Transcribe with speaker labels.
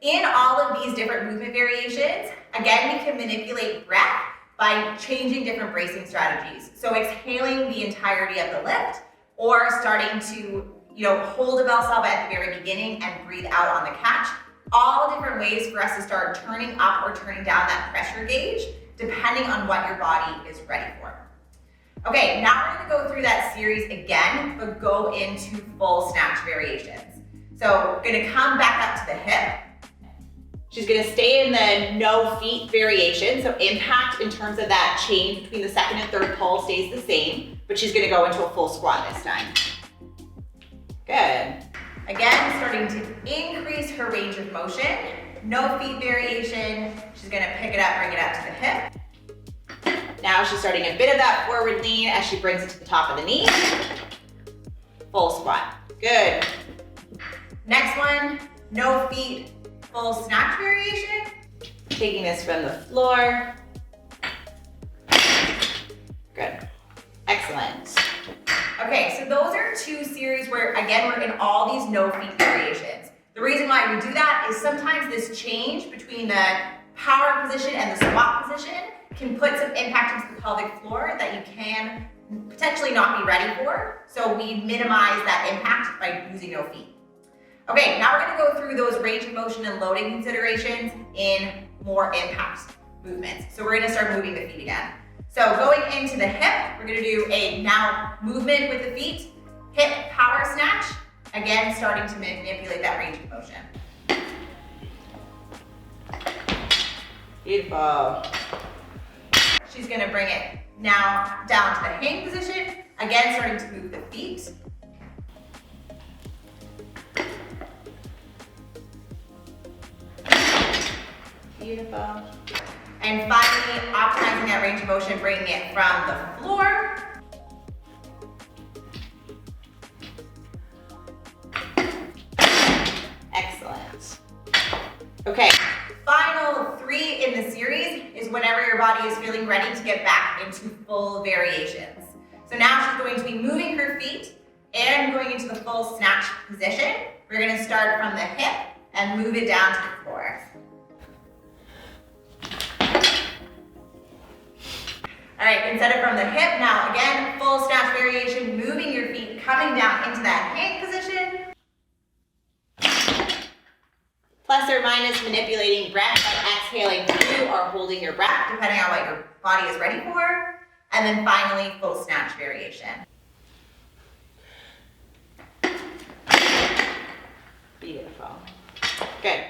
Speaker 1: In all of these different movement variations, again, we can manipulate breath by changing different bracing strategies. So exhaling the entirety of the lift, or starting to hold a Valsalva at the very beginning and breathe out on the catch. All different ways for us to start turning up or turning down that pressure gauge, depending on what your body is ready for. Okay, now we're gonna go through that series again, but go into full snatch variations. So gonna come back up to the hip. She's gonna stay in the no feet variation, so impact in terms of that change between the second and third pull stays the same, but she's gonna go into a full squat this time. Good. Again, starting to increase her range of motion. No feet variation. She's gonna pick it up, bring it up to the hip. Now she's starting a bit of that forward lean as she brings it to the top of the knee. Full squat. Good. Next one, no feet, full snatch variation. Taking this from the floor. Good. Excellent. Okay, so those are two series where, again, we're in all these no feet variations. The reason why we do that is sometimes this change between the power position and the squat position can put some impact into the pelvic floor that you can potentially not be ready for. So we minimize that impact by using no feet. Okay, now we're gonna go through those range of motion and loading considerations in more impact movements. So we're gonna start moving the feet again. So going into the hip, we're gonna do a now movement with the feet, hip power snatch, again, starting to manipulate that range of motion. Beautiful. She's gonna bring it now down to the hang position, again, starting to move the feet. Beautiful. And finally, optimizing that range of motion, bringing it from the floor. Excellent. Okay, final three in the series is whenever your body is feeling ready to get back into full variations. So now she's going to be moving her feet and going into the full snatch position. We're gonna start from the hip and move it down to the floor. All right, instead of from the hip, now again, full snatch variation, moving your feet, coming down into that hang position. Plus or minus manipulating breath by exhaling through or holding your breath, depending on what your body is ready for. And then finally, full snatch variation. Beautiful. Good.